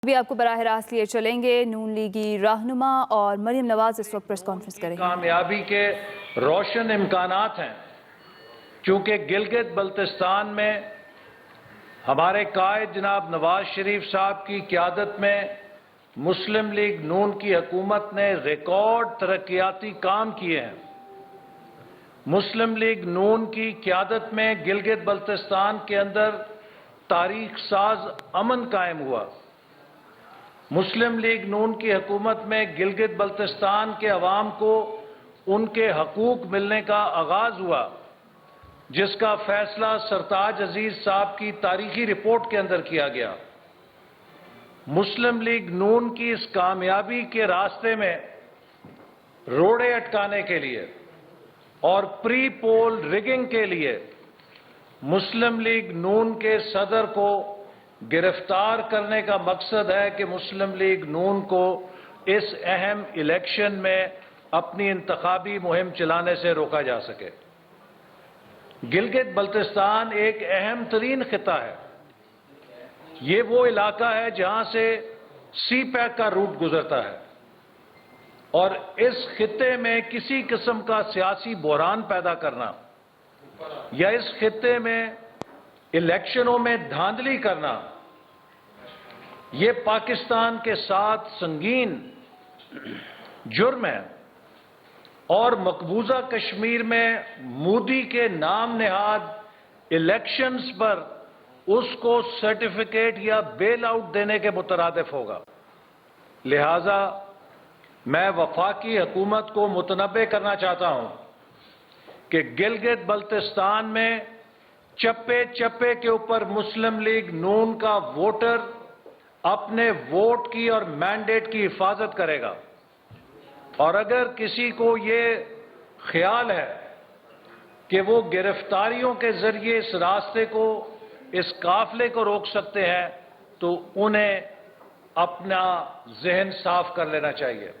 ابھی آپ کو براہ راست لیے چلیں گے نون لیگی رہنما اور مریم نواز اس وقت پریس کانفرنس کریں گے۔ کامیابی کے روشن امکانات ہیں، چونکہ گلگت بلتستان میں ہمارے قائد جناب نواز شریف صاحب کی قیادت میں مسلم لیگ نون کی حکومت نے ریکارڈ ترقیاتی کام کیے ہیں۔ مسلم لیگ نون کی قیادت میں گلگت بلتستان کے اندر تاریخ ساز امن قائم ہوا۔ مسلم لیگ نون کی حکومت میں گلگت بلتستان کے عوام کو ان کے حقوق ملنے کا آغاز ہوا، جس کا فیصلہ سرتاج عزیز صاحب کی تاریخی رپورٹ کے اندر کیا گیا۔ مسلم لیگ نون کی اس کامیابی کے راستے میں روڑے اٹکانے کے لیے اور پری پول ریگنگ کے لیے مسلم لیگ نون کے صدر کو گرفتار کرنے کا مقصد ہے کہ مسلم لیگ نون کو اس اہم الیکشن میں اپنی انتخابی مہم چلانے سے روکا جا سکے۔ گلگت بلتستان ایک اہم ترین خطہ ہے۔ یہ وہ علاقہ ہے جہاں سے سی پیک کا روٹ گزرتا ہے، اور اس خطے میں کسی قسم کا سیاسی بحران پیدا کرنا یا اس خطے میں الیکشنوں میں دھاندلی کرنا، یہ پاکستان کے ساتھ سنگین جرم ہے، اور مقبوضہ کشمیر میں مودی کے نام نہاد الیکشنز پر اس کو سرٹیفکیٹ یا بیل آؤٹ دینے کے مترادف ہوگا۔ لہذا میں وفاقی حکومت کو متنبہ کرنا چاہتا ہوں کہ گلگت بلتستان میں چپے چپے کے اوپر مسلم لیگ نون کا ووٹر اپنے ووٹ کی اور مینڈیٹ کی حفاظت کرے گا، اور اگر کسی کو یہ خیال ہے کہ وہ گرفتاریوں کے ذریعے اس راستے کو، اس قافلے کو روک سکتے ہیں، تو انہیں اپنا ذہن صاف کر لینا چاہیے۔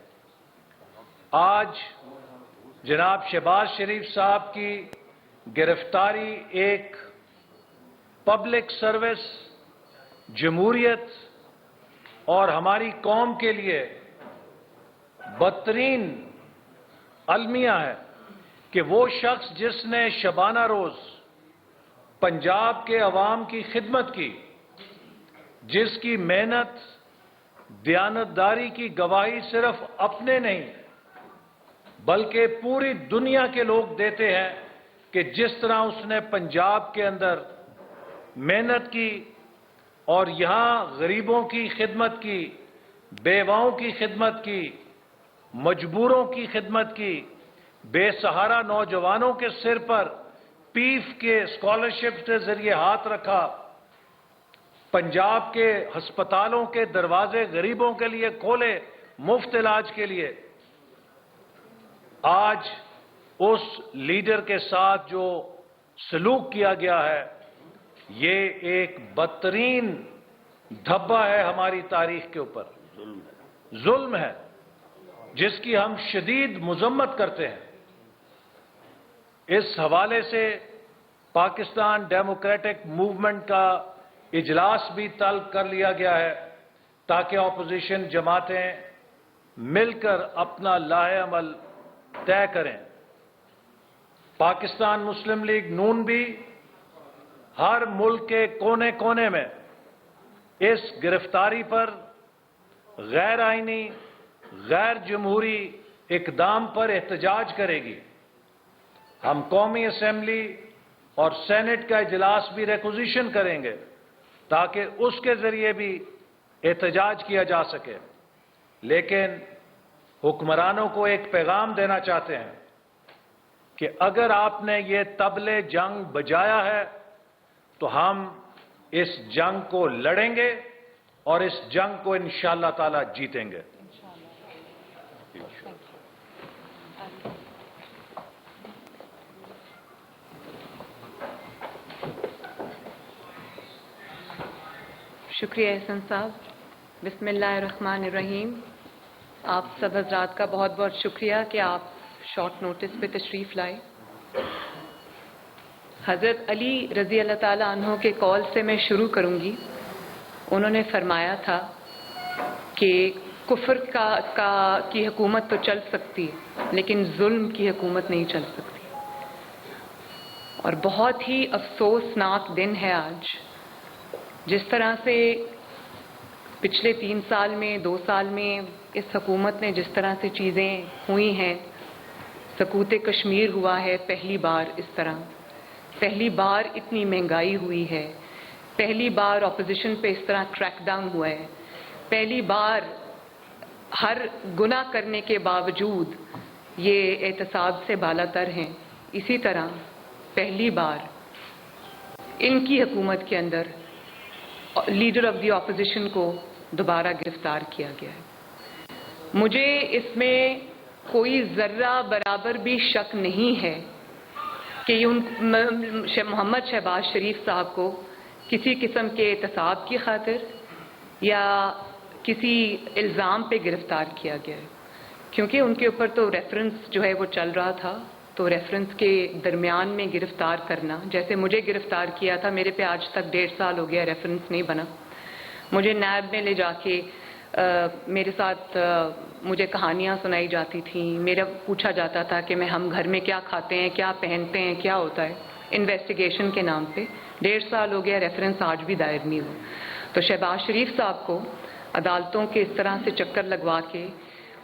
آج جناب شہباز شریف صاحب کی گرفتاری ایک پبلک سروس، جمہوریت اور ہماری قوم کے لیے بدترین المیہ ہے کہ وہ شخص جس نے شبانہ روز پنجاب کے عوام کی خدمت کی، جس کی محنت دیانتداری کی گواہی صرف اپنے نہیں بلکہ پوری دنیا کے لوگ دیتے ہیں کہ جس طرح اس نے پنجاب کے اندر محنت کی اور یہاں غریبوں کی خدمت کی، بیواؤں کی خدمت کی، مجبوروں کی خدمت کی، بے سہارا نوجوانوں کے سر پر پیف کے اسکالرشپ کے ذریعے ہاتھ رکھا، پنجاب کے ہسپتالوں کے دروازے غریبوں کے لیے کھولے مفت علاج کے لیے۔ آج اس لیڈر کے ساتھ جو سلوک کیا گیا ہے، یہ ایک بدترین دھبا ہے ہماری تاریخ کے اوپر، ظلم ہے جس کی ہم شدید مذمت کرتے ہیں۔ اس حوالے سے پاکستان ڈیموکریٹک موومنٹ کا اجلاس بھی طلب کر لیا گیا ہے تاکہ اپوزیشن جماعتیں مل کر اپنا لاہ عمل طے کریں۔ پاکستان مسلم لیگ نون بھی ہر ملک کے کونے کونے میں اس گرفتاری پر غیر آئینی، غیر جمہوری اقدام پر احتجاج کرے گی۔ ہم قومی اسمبلی اور سینٹ کا اجلاس بھی ریکوزیشن کریں گے تاکہ اس کے ذریعے بھی احتجاج کیا جا سکے، لیکن حکمرانوں کو ایک پیغام دینا چاہتے ہیں کہ اگر آپ نے یہ طبلِ جنگ بجایا ہے تو ہم اس جنگ کو لڑیں گے اور اس جنگ کو انشاءاللہ تعالی جیتیں گے۔ شکریہ احسن صاحب۔ بسم اللہ الرحمن الرحیم۔ آپ سب حضرات کا بہت بہت شکریہ کہ آپ شارٹ نوٹس پہ تشریف لائے۔ حضرت علی رضی اللہ تعالیٰ عنہ کے قول سے میں شروع کروں گی۔ انہوں نے فرمایا تھا کہ کفر کی حکومت تو چل سکتی ہے لیکن ظلم کی حکومت نہیں چل سکتی. اور بہت ہی افسوسناک دن ہے آج. جس طرح سے پچھلے 3 سال میں 2 سال میں اس حکومت نے جس طرح سے چیزیں ہوئی ہیں، سقوط کشمیر ہوا ہے پہلی بار اس طرح، پہلی بار اتنی مہنگائی ہوئی ہے، پہلی بار اپوزیشن پہ اس طرح کریک ڈاؤن ہوا ہے، پہلی بار ہر گناہ کرنے کے باوجود یہ احتساب سے بالا تر ہیں. اسی طرح پہلی بار ان کی حکومت کے اندر لیڈر آف دی اپوزیشن کو دوبارہ گرفتار کیا گیا ہے. مجھے اس میں کوئی ذرہ برابر بھی شک نہیں ہے کہ محمد شہباز شریف صاحب کو کسی قسم کے احتساب کی خاطر یا کسی الزام پہ گرفتار کیا گیا ہے، کیونکہ ان کے اوپر تو ریفرنس جو ہے وہ چل رہا تھا. تو ریفرنس کے درمیان میں گرفتار کرنا، جیسے مجھے گرفتار کیا تھا، میرے پہ آج تک 1.5 سال ہو گیا ریفرنس نہیں بنا. مجھے نیب میں لے جا کے میرے ساتھ مجھے کہانیاں سنائی جاتی تھیں، میرا پوچھا جاتا تھا کہ ہم گھر میں کیا کھاتے ہیں، کیا پہنتے ہیں، کیا ہوتا ہے، انویسٹیگیشن کے نام پہ. 1.5 سال ہو گیا ریفرنس آج بھی دائر نہیں ہوا. تو شہباز شریف صاحب کو عدالتوں کے اس طرح سے چکر لگوا کے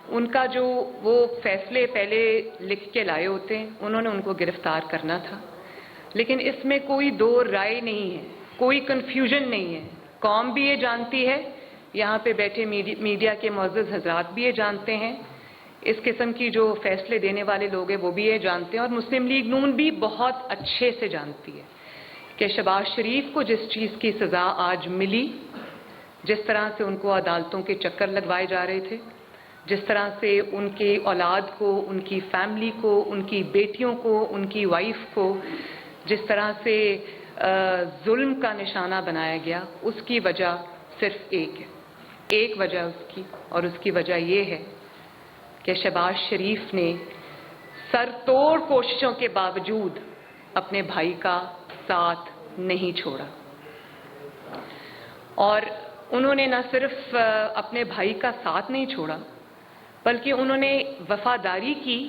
ان کا جو وہ فیصلے پہلے لکھ کے لائے ہوتے ہیں، انہوں نے ان کو گرفتار کرنا تھا. لیکن اس میں کوئی دو رائے نہیں ہے، کوئی کنفیوژن نہیں ہے. قوم بھی یہ جانتی ہے، یہاں پہ بیٹھے میڈیا کے معزز حضرات بھی یہ جانتے ہیں، اس قسم کی جو فیصلے دینے والے لوگ ہیں وہ بھی یہ جانتے ہیں، اور مسلم لیگ نون بھی بہت اچھے سے جانتی ہے کہ شہباز شریف کو جس چیز کی سزا آج ملی، جس طرح سے ان کو عدالتوں کے چکر لگوائے جا رہے تھے، جس طرح سے ان کی اولاد کو، ان کی فیملی کو، ان کی بیٹیوں کو، ان کی وائف کو جس طرح سے ظلم کا نشانہ بنایا گیا، اس کی وجہ صرف ایک ہے، ایک وجہ اس کی، اور اس کی وجہ یہ ہے کہ شہباز شریف نے سر توڑ کوششوں کے باوجود اپنے بھائی کا ساتھ نہیں چھوڑا. اور انہوں نے نہ صرف اپنے بھائی کا ساتھ نہیں چھوڑا، بلکہ انہوں نے وفاداری کی،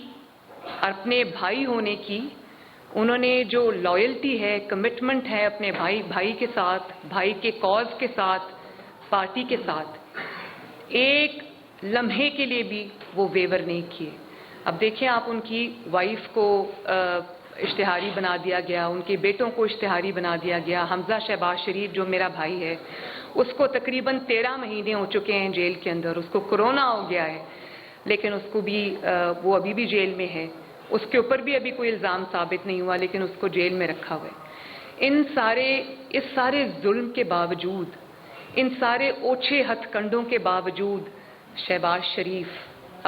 اپنے بھائی ہونے کی. انہوں نے جو لائلٹی ہے، کمٹمنٹ ہے اپنے بھائی کے ساتھ، بھائی کے کاز کے ساتھ، پارٹی کے ساتھ، ایک لمحے کے لیے بھی وہ ویور نہیں کیے. اب دیکھیں آپ، ان کی وائف کو اشتہاری بنا دیا گیا، ان کے بیٹوں کو اشتہاری بنا دیا گیا. حمزہ شہباز شریف جو میرا بھائی ہے، اس کو تقریباً 13 مہینے ہو چکے ہیں جیل کے اندر. اس کو کورونا ہو گیا ہے، لیکن اس کو بھی وہ ابھی بھی جیل میں ہے. اس کے اوپر بھی ابھی کوئی الزام ثابت نہیں ہوا، لیکن اس کو جیل میں رکھا ہوا ہے. اس سارے ظلم کے باوجود، ان سارے اوچھے ہتھ کنڈوں کے باوجود شہباز شریف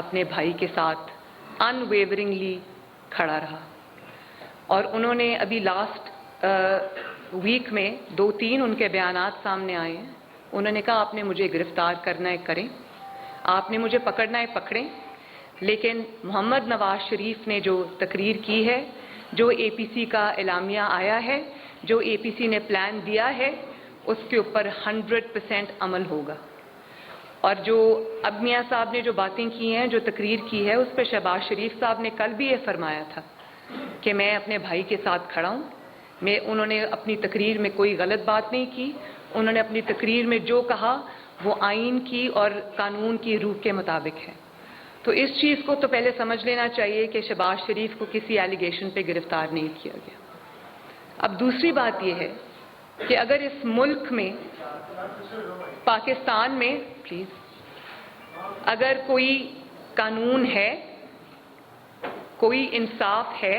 اپنے بھائی کے ساتھ ان ویورنگلی کھڑا رہا. اور انہوں نے ابھی لاسٹ ویک میں 2-3 ان کے بیانات سامنے آئے ہیں. انہوں نے کہا آپ نے مجھے گرفتار کرنا ہے کریں، آپ نے مجھے پکڑنا ہے پکڑیں، لیکن محمد نواز شریف نے جو تقریر کی ہے، جو اے پی سی کا اعلامیہ آیا ہے، جو اے پی سی نے پلان دیا ہے، اس کے اوپر 100% عمل ہوگا. اور جو اب میاں صاحب نے جو باتیں کی ہیں، جو تقریر کی ہے، اس پہ شہباز شریف صاحب نے کل بھی یہ فرمایا تھا کہ میں اپنے بھائی کے ساتھ کھڑا ہوں. انہوں نے اپنی تقریر میں کوئی غلط بات نہیں کی. انہوں نے اپنی تقریر میں جو کہا وہ آئین کی اور قانون کی روح کے مطابق ہے. تو اس چیز کو تو پہلے سمجھ لینا چاہیے کہ شہباز شریف کو کسی ایلیگیشن پہ گرفتار نہیں کیا گیا. اب دوسری بات یہ ہے کہ اگر اس ملک میں، پاکستان میں، پلیز، اگر کوئی قانون ہے، کوئی انصاف ہے،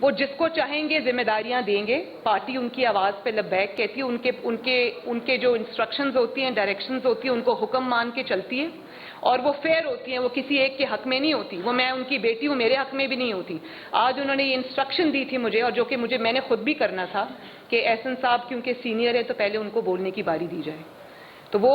وہ جس کو چاہیں گے ذمہ داریاں دیں گے. پارٹی ان کی آواز پہ لبیک کہتی ہے. ان کے جو انسٹرکشنز ہوتی ہیں, ڈائریکشنز ہوتی ہیں, ان کو حکم مان کے چلتی ہے, اور وہ فیئر ہوتی ہیں. وہ کسی ایک کے حق میں نہیں ہوتی. وہ میں ان کی بیٹی ہوں, میرے حق میں بھی نہیں ہوتی. آج انہوں نے یہ انسٹرکشن دی تھی مجھے, اور جو کہ میں نے خود بھی کرنا تھا, کہ احسن صاحب کیونکہ سینئر ہے تو پہلے ان کو بولنے کی باری دی جائے. تو وہ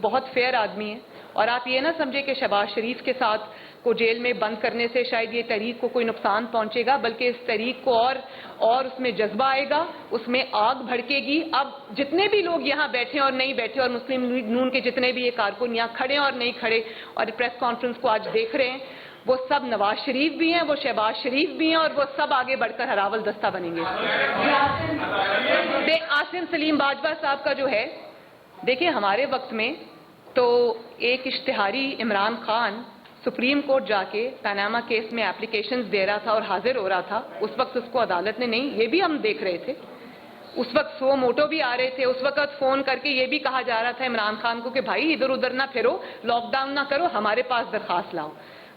بہت فیئر آدمی ہے. اور آپ یہ نہ سمجھے کہ شہباز شریف کے ساتھ کو جیل میں بند کرنے سے شاید یہ تحریک کو کوئی نقصان پہنچے گا, بلکہ اس تحریک کو اور اس میں جذبہ آئے گا, اس میں آگ بھڑکے گی. اب جتنے بھی لوگ یہاں بیٹھے اور نہیں بیٹھے, اور مسلم لیگ نون کے جتنے بھی یہ کارکن یہاں کھڑے اور نہیں کھڑے اور پریس کانفرنس کو آج دیکھ رہے ہیں, وہ سب نواز شریف بھی ہیں, وہ شہباز شریف بھی ہیں, اور وہ سب آگے بڑھ کر ہراول دستہ بنیں گے. عاصم سلیم باجوہ صاحب کا جو ہے, دیکھیں ہمارے وقت میں تو ایک اشتہاری عمران خان سپریم کورٹ جا کے پاناما کیس میں اپلیکیشنز دے رہا تھا اور حاضر ہو رہا تھا. اس وقت اس کو عدالت نے نہیں, یہ بھی ہم دیکھ رہے تھے, اس وقت سو موٹو بھی آ رہے تھے. اس وقت فون کر کے یہ بھی کہا جا رہا تھا عمران خان کو کہ بھائی ادھر ادھر نہ پھرو, لاک ڈاؤن نہ کرو, ہمارے پاس درخواست لاؤ.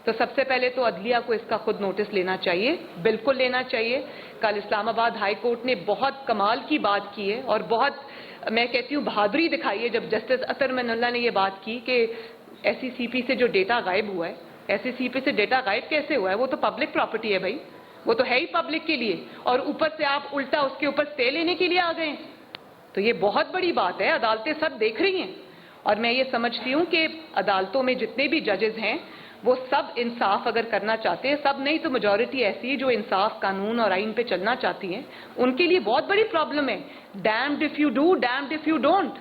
تو سب سے پہلے تو عدلیہ کو اس کا خود نوٹس لینا چاہیے, بالکل لینا چاہیے. کل اسلام آباد ہائی کورٹ نے بہت کمال کی بات کی ہے, اور بہت میں کہتی ہوں بہادری دکھائی ہے, جب جسٹس اطہر من اللہ نے یہ بات کی کہ ایس سی سی پی سے جو ڈیٹا غائب ہوا ہے, ایس سی سی پی سے ڈیٹا غائب کیسے ہوا ہے؟ وہ تو پبلک پراپرٹی ہے بھائی, وہ تو ہے ہی پبلک کے لیے, اور اوپر سے آپ الٹا اس کے اوپر اسٹے لینے کے لیے آ گئے. تو یہ بہت بڑی بات ہے, عدالتیں سب دیکھ رہی ہیں. اور میں یہ سمجھتی ہوں کہ عدالتوں میں جتنے بھی ججز ہیں وہ سب انصاف اگر کرنا چاہتے ہیں, سب نہیں تو میجورٹی ایسی ہے جو انصاف, قانون اور آئین پہ چلنا چاہتی ہیں, ان کے لیے بہت بڑی پرابلم ہے. Damned if you do, damned if you don't.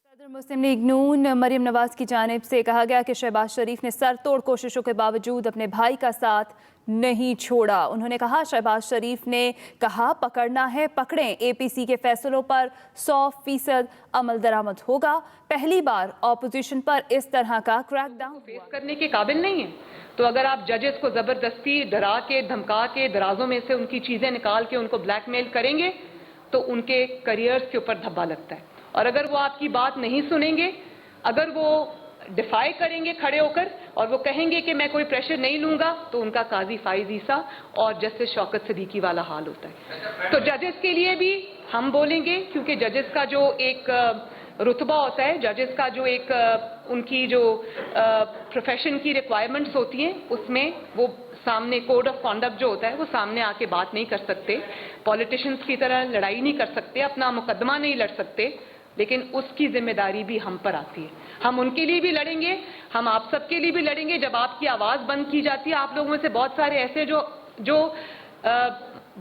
صدر مسلم لیگ نون مریم نواز کی جانب سے کہا گیا کہ شہباز شریف نے سر توڑ کوششوں کے باوجود اپنے بھائی کا ساتھ نہیں چھوڑا. انہوں نے کہا شہباز شریف نے کہا پکڑنا ہے پکڑیں, اے پی سی کے فیصلوں پر 100% عمل درآمد ہوگا. پہلی بار اپوزیشن پر اس طرح کا کریک ڈاؤن فیس کرنے کے قابل نہیں ہیں. تو اگر آپ ججز کو زبردستی ڈرا کے دھمکا کے درازوں میں سے ان کی چیزیں نکال کے ان کو بلیک میل کریں گے تو ان کے کریئرز کے اوپر دھبا لگتا ہے. اور اگر وہ آپ کی بات نہیں سنیں گے, اگر وہ ڈیفائی کریں گے کھڑے ہو کر اور وہ کہیں گے کہ میں کوئی پریشر نہیں لوں گا, تو ان کا قاضی فائز عیسیٰ اور جسٹس شوکت صدیقی والا حال ہوتا ہے. تو ججز کے لیے بھی ہم بولیں گے, کیونکہ ججز کا جو ایک رتبہ ہوتا ہے, ججز کا جو ایک ان کی جو پروفیشن کی ریکوائرمنٹس ہوتی ہیں, اس میں وہ سامنے کوڈ آف کانڈکٹ جو ہوتا ہے وہ سامنے آ کے بات نہیں کر سکتے, پولیٹیشنز کی طرح لڑائی نہیں کر سکتے, اپنا مقدمہ نہیں لڑ سکتے. لیکن اس کی ذمہ داری بھی ہم پر آتی ہے. ہم ان کے لیے بھی لڑیں گے, ہم آپ سب کے لیے بھی لڑیں گے. جب آپ کی آواز بند کی جاتی ہے, آپ لوگوں میں سے بہت سارے ایسے جو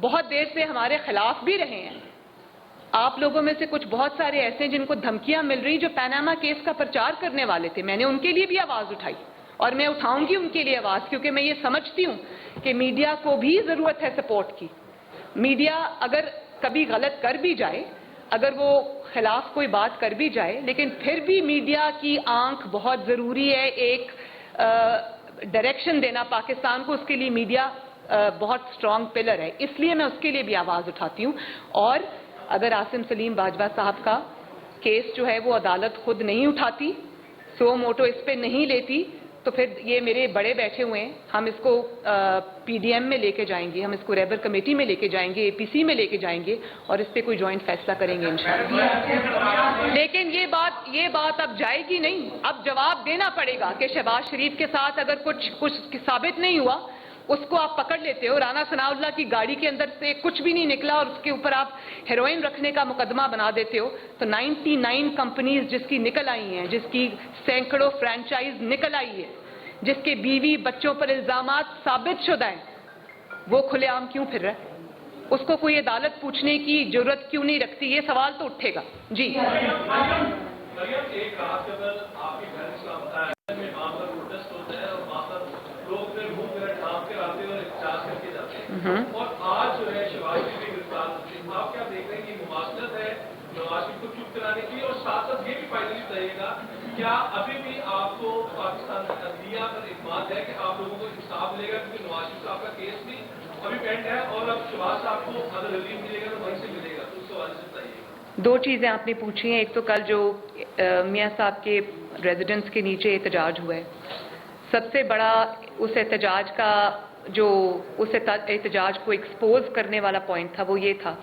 بہت دیر سے ہمارے خلاف بھی رہے ہیں, آپ لوگوں میں سے کچھ بہت سارے ایسے جن کو دھمکیاں مل رہی, جو پاناما کیس کا پرچار کرنے والے تھے, میں نے ان کے لیے بھی آواز اٹھائی اور میں اٹھاؤں گی ان کے لیے آواز, کیونکہ میں یہ سمجھتی ہوں کہ میڈیا کو بھی ضرورت ہے سپورٹ کی. میڈیا اگر کبھی غلط کر بھی جائے, اگر وہ خلاف کوئی بات کر بھی جائے, لیکن پھر بھی میڈیا کی آنکھ بہت ضروری ہے. ایک ڈائریکشن دینا پاکستان کو, اس کے لیے میڈیا بہت سٹرونگ پلر ہے. اس لیے میں اس کے لیے بھی آواز اٹھاتی ہوں. اور اگر عاصم سلیم باجوہ صاحب کا کیس جو ہے وہ عدالت خود نہیں اٹھاتی, سو موٹو اس پہ نہیں لیتی, تو پھر یہ میرے بڑے بیٹھے ہوئے ہیں, ہم اس کو پی ڈی ایم میں لے کے جائیں گے, ہم اس کو ریبر کمیٹی میں لے کے جائیں گے, اے پی سی میں لے کے جائیں گے, اور اس پہ کوئی جوائنٹ فیصلہ کریں گے انشاءاللہ. لیکن یہ بات اب جائے گی نہیں. اب جواب دینا پڑے گا کہ شہباز شریف کے ساتھ اگر کچھ ثابت نہیں ہوا, اس کو آپ پکڑ لیتے ہو. رانا ثناء اللہ کی گاڑی کے اندر سے کچھ بھی نہیں نکلا اور اس کے اوپر آپ ہیروئن رکھنے کا مقدمہ بنا دیتے ہو. تو 99 کمپنیز جس کی نکل آئی ہیں, جس کی سینکڑوں فرینچائز نکل آئی ہے, جس کے بیوی بچوں پر الزامات ثابت شدہ ہیں, وہ کھلے عام کیوں پھر رہا ہے؟ اس کو کوئی عدالت پوچھنے کی ضرورت کیوں نہیں رکھتی؟ یہ سوال تو اٹھے گا. جی اور آج جو ہے شہباز شریف کی گرفتار, آپ کیا دیکھ رہے ہیں کہ مماثلت ہے نواز شریف کو چپ کرانے کی؟ اور ساتھ ساتھ یہ بھی فائنلی رہے گا, کیا ابھی بھی آپ کو پاکستان کی عدلیہ پر اعتماد ہے کہ آپ لوگوں کو انصاف ملے گا؟ کیونکہ نواز شریف صاحب کا کیس بھی ابھی پینڈ ہے, اور اب شہباز صاحب کو اگر ریلیف ملے گا تو وہیں سے ملے گا, تو اس حوالے سے بتائیے. دو چیزیں آپ نے پوچھی ہیں. ایک تو کل جو میاں صاحب کے ریزیڈنس کے نیچے احتجاج ہوا ہے, سب سے بڑا اس احتجاج کا جو اس احتجاج کو ایکسپوز کرنے والا پوائنٹ تھا وہ یہ تھا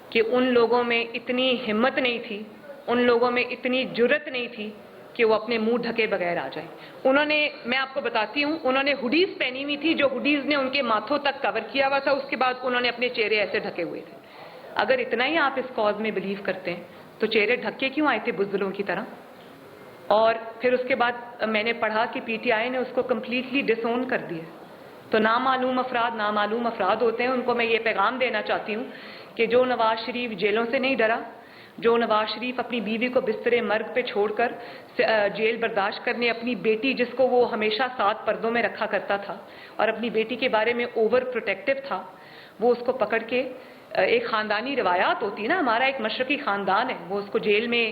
کہ ان لوگوں میں اتنی ہمت نہیں تھی, ان لوگوں میں اتنی جرت نہیں تھی کہ وہ اپنے منہ ڈھکے بغیر آ جائیں. انہوں نے, میں آپ کو بتاتی ہوں, انہوں نے ہوڈیز پہنی ہوئی تھی جو ہوڈیز نے ان کے ماتھوں تک کور کیا ہوا تھا, اس کے بعد انہوں نے اپنے چہرے ایسے ڈھکے ہوئے تھے. اگر اتنا ہی آپ اس کاز میں بلیو کرتے ہیں تو چہرے ڈھکے کیوں آئے تھے بزدلوں کی طرح؟ اور پھر اس کے بعد میں نے پڑھا کہ پی ٹی آئی نے اس کو کمپلیٹلی ڈس اون کر دیا. تو نامعلوم افراد ہوتے ہیں. ان کو میں یہ پیغام دینا چاہتی ہوں کہ جو نواز شریف جیلوں سے نہیں ڈرا, جو نواز شریف اپنی بیوی کو بستر مرگ پہ چھوڑ کر جیل برداشت کرنے اپنی بیٹی, جس کو وہ ہمیشہ ساتھ پردوں میں رکھا کرتا تھا اور اپنی بیٹی کے بارے میں اوور پروٹیکٹیو تھا, وہ اس کو پکڑ کے, ایک خاندانی روایات ہوتی نا, ہمارا ایک مشرقی خاندان ہے, وہ اس کو جیل میں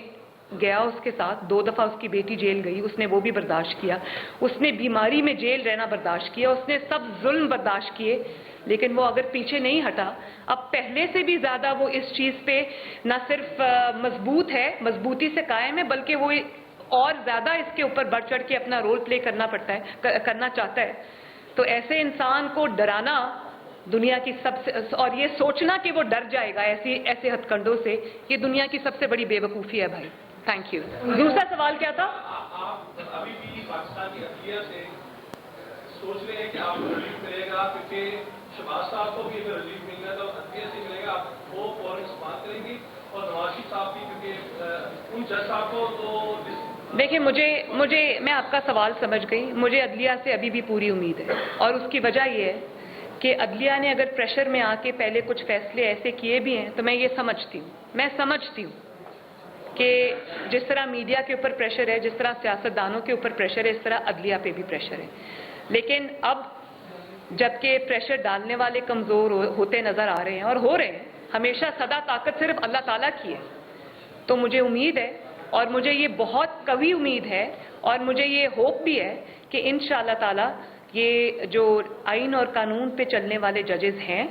گیا, اس کے ساتھ 2 دفعہ اس کی بیٹی جیل گئی, اس نے وہ بھی برداشت کیا, اس نے بیماری میں جیل رہنا برداشت کیا, اس نے سب ظلم برداشت کیے, لیکن وہ اگر پیچھے نہیں ہٹا, اب پہلے سے بھی زیادہ وہ اس چیز پہ نہ صرف مضبوط ہے, مضبوطی سے قائم ہے, بلکہ وہ اور زیادہ اس کے اوپر بڑھ چڑھ کے اپنا رول پلے کرنا چاہتا ہے. تو ایسے انسان کو ڈرانا دنیا کی سب سے, اور یہ سوچنا کہ وہ ڈر جائے گا ایسے ہتھ کنڈوں سے, یہ دنیا کی سب سے بڑی بے وقوفی ہے بھائی. Thank you. دوسرا سوال کیا تھا؟ آپ ابھی بھی پاکستان کی عدلیہ سے سوچ رہے ہیں کہ آپ کو ریلیف ملے گا, کیونکہ شہباز صاحب کو بھی اگر ریلیف مل گا تو عدلیہ سے ملے گا, آپ وہ فوراً سماعت کریں گی, اور نواز شریف صاحب بھی, کیونکہ ان جج صاحب کو تو دیکھیں, میں آپ کا سوال سمجھ گئی. مجھے عدلیہ سے ابھی بھی پوری امید ہے, اور اس کی وجہ یہ ہے کہ عدلیہ نے اگر پریشر میں آ کے پہلے کچھ فیصلے ایسے کیے بھی ہیں تو میں یہ سمجھتی ہوں کہ جس طرح میڈیا کے اوپر پریشر ہے, جس طرح سیاستدانوں کے اوپر پریشر ہے, اس طرح عدلیہ پہ بھی پریشر ہے. لیکن اب جبکہ پریشر ڈالنے والے کمزور ہوتے نظر آ رہے ہیں, اور ہو رہے ہیں, ہمیشہ سدا طاقت صرف اللہ تعالیٰ کی ہے, تو مجھے امید ہے, اور مجھے یہ بہت قوی امید ہے, اور مجھے یہ ہوپ بھی ہے کہ انشاءاللہ تعالیٰ یہ جو آئین اور قانون پہ چلنے والے ججز ہیں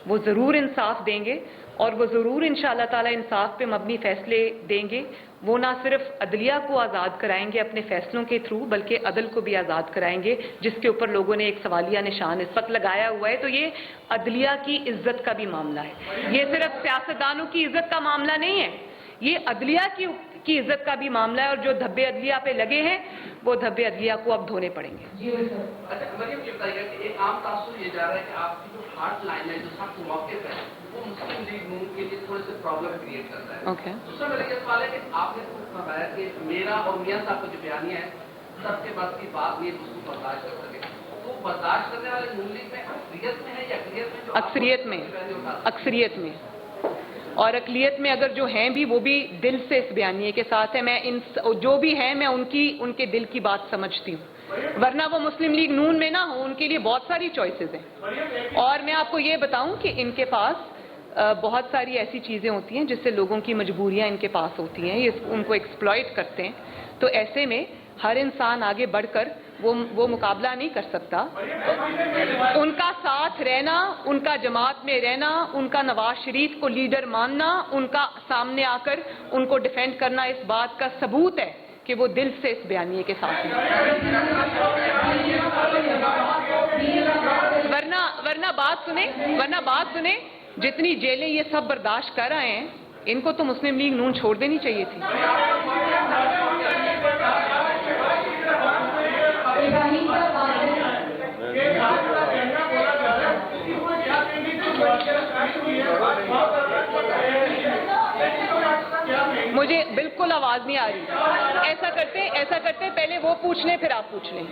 وہ ضرور انصاف دیں گے, اور وہ ضرور انشاءاللہ تعالیٰ انصاف پہ مبنی فیصلے دیں گے. وہ نہ صرف عدلیہ کو آزاد کرائیں گے اپنے فیصلوں کے تھرو, بلکہ عدل کو بھی آزاد کرائیں گے, جس کے اوپر لوگوں نے ایک سوالیہ نشان اس وقت لگایا ہوا ہے. تو یہ عدلیہ کی عزت کا بھی معاملہ ہے, یہ صرف سیاستدانوں کی عزت کا معاملہ نہیں ہے, یہ عدلیہ کی عزت کا بھی معاملہ ہے, اور جو دھبے عدلیہ پہ لگے ہیں وہ دھبے عدلیہ کو اب دھونے پڑیں گے. اچھا مریم, یہ بتائیے کہ ایک عام تاثر یہ جا رہا ہے کہ آپ کی جو ہارڈ لائن ہے, جو سخت موقف ہے, وہ مسلم لیگ نون کے لیے تھوڑے سے پرابلم کریٹ کرتا ہے. اوکے, دوسرا میرا یہ سوال ہے کہ آپ نے فرمایا کہ میرا اور میاں صاحب کا جو بیانیہ ہے سب کے بس کی بات نہیں ہے اس کو برداشت کر سکے, وہ برداشت کرنے والے نون لیگ میں اکثریت میں ہے یا اکثریت میں؟ اکثریت میں, اور اقلیت میں اگر جو ہیں بھی وہ بھی دل سے اس بیانیے کے ساتھ ہے. میں جو بھی ہیں میں ان کے دل کی بات سمجھتی ہوں, ورنہ وہ مسلم لیگ نون میں نہ ہو, ان کے لیے بہت ساری چوائسیز ہیں. اور میں آپ کو یہ بتاؤں کہ ان کے پاس بہت ساری ایسی چیزیں ہوتی ہیں جس سے لوگوں کی مجبوریاں ان کے پاس ہوتی ہیں, یہ ان کو ایکسپلائٹ کرتے ہیں. تو ایسے میں ہر انسان آگے بڑھ کر وہ مقابلہ نہیں کر سکتا. ان کا ساتھ رہنا, ان کا جماعت میں رہنا, ان کا نواز شریف کو لیڈر ماننا, ان کا سامنے آ کر ان کو ڈیفینڈ کرنا اس بات کا ثبوت ہے کہ وہ دل سے اس بیانیے کے ساتھ ہیں. ورنہ بات سنیں, جتنی جیلیں یہ سب برداشت کر رہے ہیں, ان کو تو مسلم لیگ نون چھوڑ دینی چاہیے تھی. مجھے بالکل آواز نہیں آ رہی. ایسا کرتے پہلے وہ پوچھ لیں پھر آپ پوچھ لیں.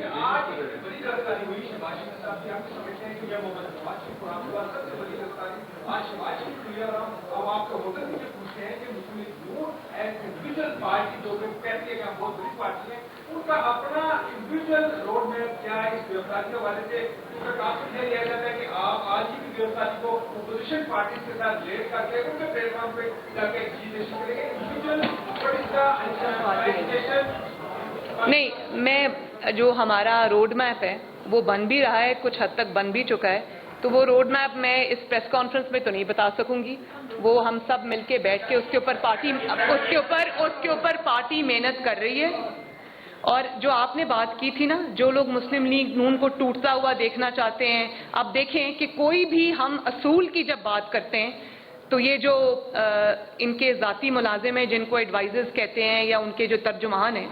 ان کا اپنا انڈیویجل روڈ میپ کیا ہے اس گرفتاری کے حوالے سے؟ ان کا کافی یہ لیا جاتا ہے کہ آپ آج ہی کی گرفتاری کو اپوزیشن پارٹیز کے ساتھ لیٹ کر کے ان کے پلیٹ فارم پہ جا کے ایگزیکیوشن کریں گے. نہیں, میں جو ہمارا روڈ میپ ہے وہ بن بھی رہا ہے, کچھ حد تک بن بھی چکا ہے, تو وہ روڈ میپ میں اس پریس کانفرنس میں تو نہیں بتا سکوں گی. وہ ہم سب مل کے بیٹھ کے اس کے اوپر پارٹی محنت کر رہی ہے. اور جو آپ نے بات کی تھی نا, جو لوگ مسلم لیگ نون کو ٹوٹتا ہوا دیکھنا چاہتے ہیں, اب دیکھیں کہ کوئی بھی ہم اصول کی جب بات کرتے ہیں تو یہ جو ان کے ذاتی ملازم ہیں جن کو ایڈوائزرز کہتے ہیں یا ان کے جو ترجمان ہیں,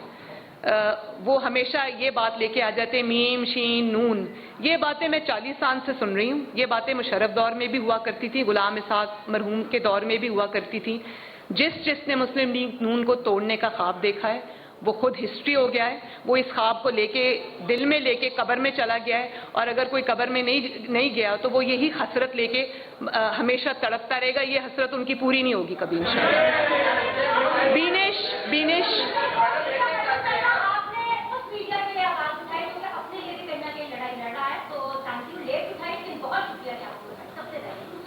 وہ ہمیشہ یہ بات لے کے آ جاتے ہیں میم شین نون. یہ باتیں میں 40 سال سے سن رہی ہوں. یہ باتیں مشرف دور میں بھی ہوا کرتی تھی, غلام اسحاق مرحوم کے دور میں بھی ہوا کرتی تھی. جس نے مسلم لیگ نون کو توڑنے کا خواب دیکھا ہے وہ خود ہسٹری ہو گیا ہے. وہ اس خواب کو لے کے دل میں لے کے قبر میں چلا گیا ہے, اور اگر کوئی قبر میں نہیں گیا تو وہ یہی حسرت لے کے ہمیشہ تڑپتا رہے گا. یہ حسرت ان کی پوری نہیں ہوگی کبھی انشاءاللہ. بینش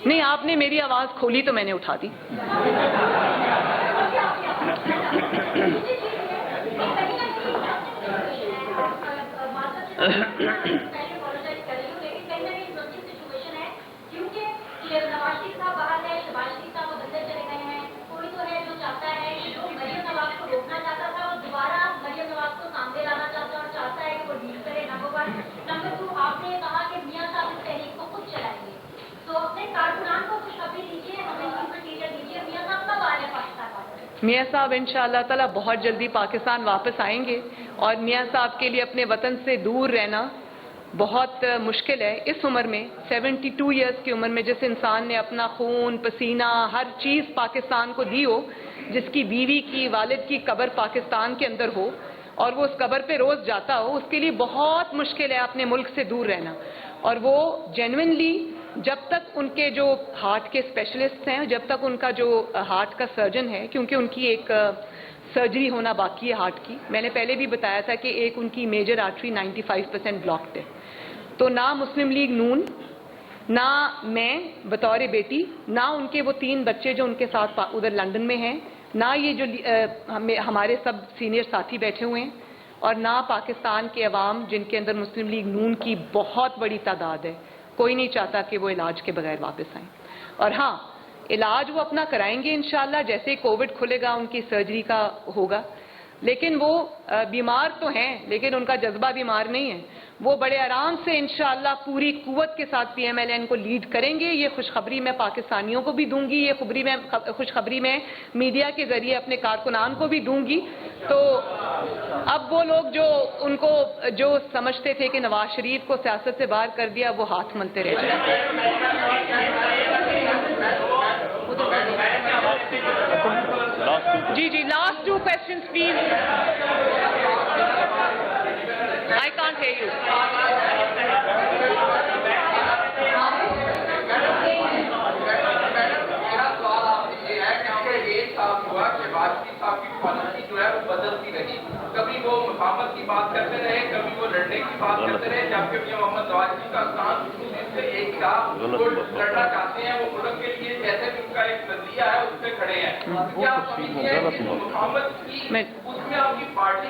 نہیں, آپ نے میری آواز کھولی تو میں نے اٹھا دی. میاں صاحب انشاءاللہ تعالیٰ بہت جلدی پاکستان واپس آئیں گے, اور میاں صاحب کے لیے اپنے وطن سے دور رہنا بہت مشکل ہے اس عمر میں. 72 ایئرس کی عمر میں جس انسان نے اپنا خون پسینہ ہر چیز پاکستان کو دی ہو, جس کی بیوی کی والد کی قبر پاکستان کے اندر ہو اور وہ اس قبر پہ روز جاتا ہو, اس کے لیے بہت مشکل ہے اپنے ملک سے دور رہنا. اور وہ جینوئنلی جب تک ان کے جو ہارٹ کے اسپیشلسٹ ہیں, جب تک ان کا جو ہارٹ کا سرجن ہے, کیونکہ ان کی ایک سرجری ہونا باقی ہے ہارٹ کی. میں نے پہلے بھی بتایا تھا کہ ایک ان کی میجر آرٹری 95% بلاکڈ ہے. تو نہ مسلم لیگ نون, نہ میں بطور بیٹی, نہ ان کے وہ 3 بچے جو ان کے ساتھ ادھر لندن میں ہیں, نہ یہ جو ہمارے سب سینئر ساتھی بیٹھے ہوئے ہیں, اور نہ پاکستان کے عوام جن کے اندر مسلم لیگ نون کی بہت بڑی تعداد ہے, کوئی نہیں چاہتا کہ وہ علاج کے بغیر واپس آئیں. اور ہاں, علاج وہ اپنا کرائیں گے انشاءاللہ. جیسے ہی کووڈ کھلے گا ان کی سرجری کا ہوگا. لیکن وہ بیمار تو ہیں لیکن ان کا جذبہ بیمار نہیں ہے. وہ بڑے آرام سے انشاءاللہ پوری قوت کے ساتھ پی ایم ایل این کو لیڈ کریں گے. یہ خوشخبری میں پاکستانیوں کو بھی دوں گی, یہ خوشخبری میں میڈیا کے ذریعے اپنے کارکنان کو بھی دوں گی. تو اب وہ لوگ جو ان کو جو سمجھتے تھے کہ نواز شریف کو سیاست سے باہر کر دیا, وہ ہاتھ ملتے رہ جائیں. جی last 2 questions please. I can't hear you. میرا سوال آپ سے یہ ہے کہ ہمیں ایک سال ہوا کہ واجپئی صاحب کی پالیسی جو ہے وہ بدلتی رہی. کبھی وہ مفاہمت کی بات کرتے رہے, کبھی وہ لڑنے کی بات کرتے رہے, جبکہ میاں محمد نواز شریف کا استعمال سے ایک تھا, وہ لڑنا چاہتے ہیں, وہ ملک کے لیے جیسے بھی ان کا ایک نظریہ ہے اس پہ کھڑے ہیں. کیا آپ سمجھتے ہیں کہ مفاہمت کی اس میں آپ کی پارٹی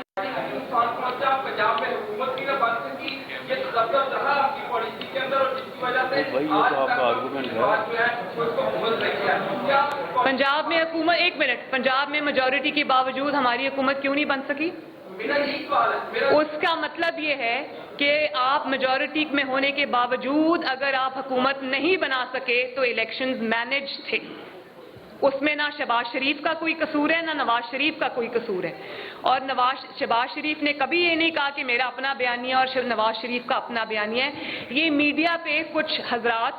نقصان پہنچا, پنجاب میں حکومت کی نہ بن سکی, یہ تذبذب رہا آپ کی پالیسی کے اندر, اور جس کی وجہ سے آج تک بات جو ہے اس کو بھول رہی ہے. پنجاب میں حکومت, ایک منٹ, پنجاب میں میجورٹی کے باوجود ہماری حکومت کیوں نہیں بن سکی؟ اس کا مطلب یہ ہے کہ آپ میجورٹی میں ہونے کے باوجود اگر آپ حکومت نہیں بنا سکے تو الیکشنز مینج تھے. اس میں نہ شہباز شریف کا کوئی قصور ہے نہ نواز شریف کا کوئی قصور ہے. اور شہباز شریف نے کبھی یہ نہیں کہا کہ میرا اپنا بیانیہ اور نواز شریف کا اپنا بیانیہ ہے. یہ میڈیا پہ کچھ حضرات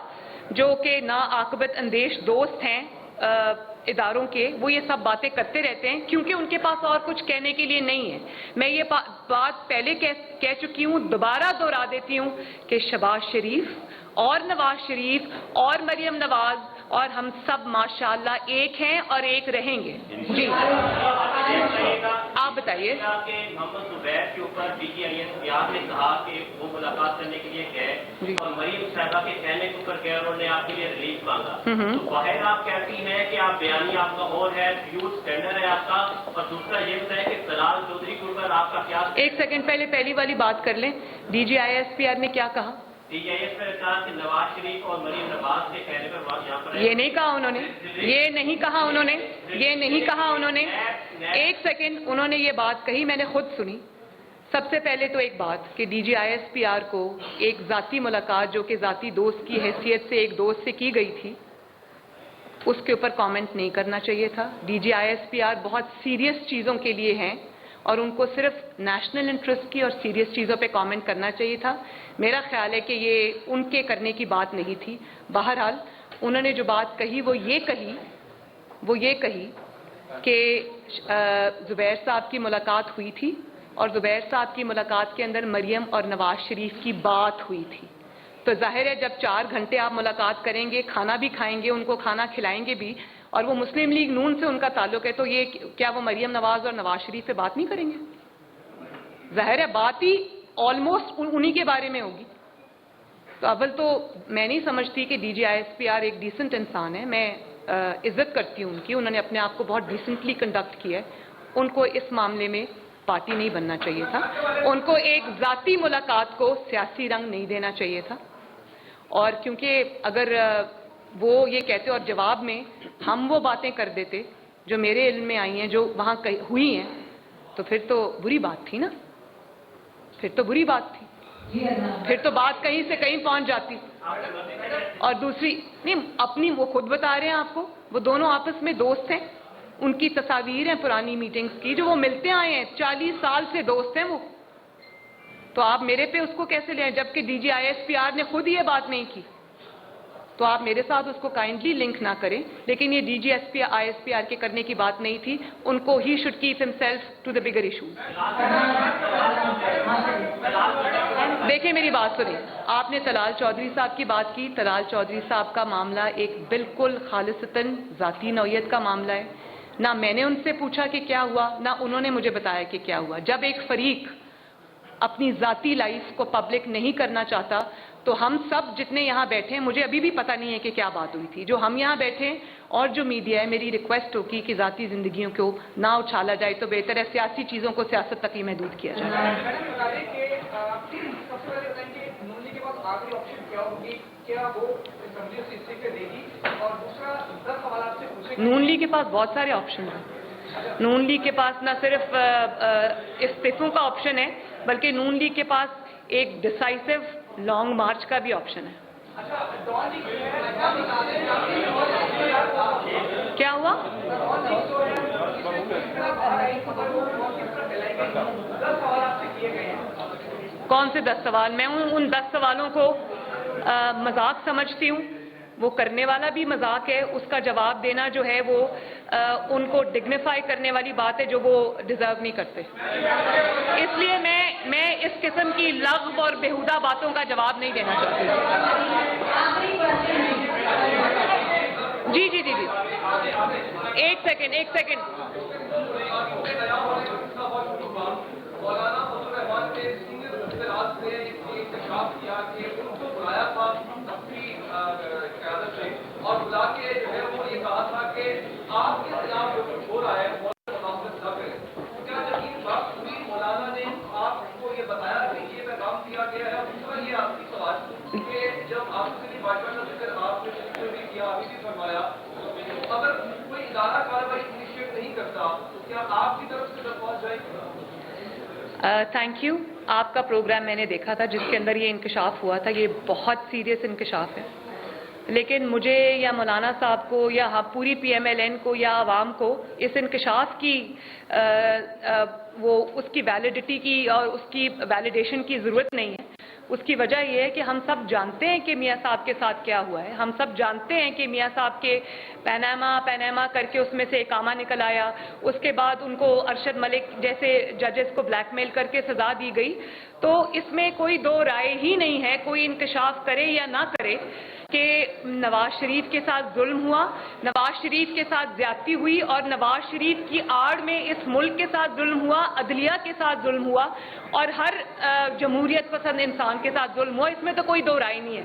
جو کہ نا عاقبت اندیش دوست ہیں اداروں کے, وہ یہ سب باتیں کرتے رہتے ہیں کیونکہ ان کے پاس اور کچھ کہنے کے لیے نہیں ہے. میں یہ بات پہلے کہہ چکی ہوں, دوبارہ دوہرا دیتی ہوں کہ شہباز شریف اور نواز شریف اور مریم نواز اور ہم سب ماشاءاللہ ایک ہیں اور ایک رہیں گے. جی آپ بتائیے. محمد زبیر کے اوپر پی ٹی آئی اختیار نے کہا کہ وہ ملاقات کرنے کے لیے گئے اور مریم صاحبہ کے کہنے کے اوپر گئے اور انہوں نے آپ کے لیے ریلیز مانگا. تو واحد آپ کہتی ہیں کہ آپ بیانی آپ کا اور ہے, ہیوج اسٹینڈرڈ ہے آپ کا, اور دوسرا یہ بتائیں کہ طلال چودھری کے اوپر آپ کا کیا. ایک سیکنڈ پہلے پہلی والی بات کر لیں. D G I S P R نے کیا کہا؟ DGIS نے کہا کہ نواز شریف اور مریم نواز کے کہنے پر یہاں پر یہ نہیں کہا انہوں نے، یہ نہیں کہا انہوں نے، یہ نہیں کہا انہوں نے. ایک سیکنڈ، انہوں نے یہ بات کہی، میں نے خود سنی. سب سے پہلے تو ایک بات کہ DGISPR کو ایک ذاتی ملاقات جو کہ ذاتی دوست کی حیثیت سے ایک دوست سے کی گئی تھی، اس کے اوپر کامنٹ نہیں کرنا چاہیے تھا. DGISPR بہت سیریس چیزوں کے لیے ہیں اور ان کو صرف نیشنل انٹرسٹ کی اور سیریس چیزوں پہ کامنٹ کرنا چاہیے تھا. میرا خیال ہے کہ یہ ان کے کرنے کی بات نہیں تھی. بہرحال انہوں نے جو بات کہی وہ یہ کہی کہ زبیر صاحب کی ملاقات ہوئی تھی اور زبیر صاحب کی ملاقات کے اندر مریم اور نواز شریف کی بات ہوئی تھی. تو ظاہر ہے جب 4 گھنٹے آپ ملاقات کریں گے، کھانا بھی کھائیں گے، ان کو کھانا کھلائیں گے بھی، اور وہ مسلم لیگ نون سے ان کا تعلق ہے، تو یہ کیا وہ مریم نواز اور نواز شریف پہ بات نہیں کریں گے؟ ظاہر ہے بات ہی آلموسٹ انہی کے بارے میں ہوگی. تو اول تو میں نہیں سمجھتی کہ DGISPR ایک ڈیسنٹ انسان ہے. میں عزت کرتی ہوں ان کی، انہوں نے اپنے آپ کو بہت ڈیسنٹلی کنڈکٹ کیا ہے. ان کو اس معاملے میں پارٹی نہیں بننا چاہیے تھا. ان کو ایک ذاتی ملاقات کو سیاسی رنگ نہیں دینا چاہیے تھا. اور کیونکہ اگر وہ یہ کہتے اور جواب میں ہم وہ باتیں کر دیتے جو میرے علم میں آئی ہیں، جو وہاں ہوئی ہیں، تو پھر تو بری بات تھی نا، پھر تو بری بات تھی، پھر تو بات کہیں سے کہیں پہنچ جاتی. اور دوسری نہیں، اپنی وہ خود بتا رہے ہیں آپ کو، وہ دونوں آپس میں دوست ہیں. ان کی تصاویر ہیں پرانی میٹنگز کی جو وہ ملتے آئے ہیں، 40 سال سے دوست ہیں وہ. تو آپ میرے پہ اس کو کیسے لیں؟ جبکہ DGISPR نے خود یہ بات نہیں کی، تو آپ میرے ساتھ اس کو کائنڈلی لنک نہ کریں. لیکن یہ DGISPR کے کرنے کی بات نہیں تھی. ان کو ہی should keep himself to the bigger issues. دیکھیں میری بات سنیں، آپ نے طلال چودھری صاحب کی بات کی. طلال چودھری صاحب کا معاملہ ایک بالکل خالصتاً ذاتی نوعیت کا معاملہ ہے. نہ میں نے ان سے پوچھا کہ کیا ہوا، نہ انہوں نے مجھے بتایا کہ کیا ہوا. جب ایک فریق اپنی ذاتی لائف کو پبلک نہیں کرنا چاہتا تو ہم سب جتنے یہاں بیٹھے ہیں، مجھے ابھی بھی پتہ نہیں ہے کہ کیا بات ہوئی تھی. جو ہم یہاں بیٹھے ہیں اور جو میڈیا ہے، میری ریکویسٹ ہوگی کہ ذاتی زندگیوں کو نہ اچھالا جائے تو بہتر ہے. سیاسی چیزوں کو سیاست تک ہی محدود کیا جائے. نون لیگ کے پاس بہت سارے آپشن ہیں. نون لیگ کے پاس نہ صرف استعفوں کا آپشن ہے، بلکہ نون لیگ کے پاس ایک ڈیسائسو لانگ مارچ کا بھی آپشن ہے. کیا ہوا؟ کون سے 10 سوال؟ میں ان 10 سوالوں کو مذاق سمجھتی ہوں. وہ کرنے والا بھی مذاق ہے، اس کا جواب دینا جو ہے وہ ان کو ڈگنیفائی کرنے والی بات ہے جو وہ ڈیزرو نہیں کرتے. اس لیے میں اس قسم کی لغو اور بیہودہ باتوں کا جواب نہیں دینا چاہتی. جی ایک سیکنڈ. اور بلا کے جو ہے وہ یہ کہا تھا کہ آپ کے خلاف جو کچھ ہو رہا ہے وہ مخالفت نہ کریں. کیا یقین بات ہوئی مولانا نے آپ کو یہ بتایا کہ یہ پیغام دیا گیا ہے؟ دوسرا یہ آپ کی سوال کہ جب آپ کے لیے بھاجپا کا ذکر آپ نے بھی کیا، ابھی بھی فرمایا، اگر کوئی ادارہ کارروائی انیشیٹ نہیں کرتا تو کیا آپ کی طرف سے درخواست جائے گی؟ Thank you. آپ کا پروگرام میں نے دیکھا تھا جس کے اندر یہ انکشاف ہوا تھا. یہ بہت سیریس انکشاف ہے، لیکن مجھے یا مولانا صاحب کو یا پوری PMLN کو یا عوام کو اس انکشاف کی اس کی ویلیڈیٹی کی اور اس کی ویلیڈیشن کی ضرورت نہیں ہے. اس کی وجہ یہ ہے کہ ہم سب جانتے ہیں کہ میاں صاحب کے ساتھ کیا ہوا ہے. ہم سب جانتے ہیں کہ میاں صاحب کے پیناما کر کے اس میں سے اقامہ نکل آیا. اس کے بعد ان کو ارشد ملک جیسے ججز کو بلیک میل کر کے سزا دی گئی. تو اس میں کوئی دو رائے ہی نہیں ہے، کوئی انکشاف کرے یا نہ کرے، کہ نواز شریف کے ساتھ ظلم ہوا، نواز شریف کے ساتھ زیادتی ہوئی اور نواز شریف کی آڑ میں اس ملک کے ساتھ ظلم ہوا، عدلیہ کے ساتھ ظلم ہوا اور ہر جمہوریت پسند انسان کے ساتھ ظلم ہوا. اس میں تو کوئی دو رائے نہیں ہے.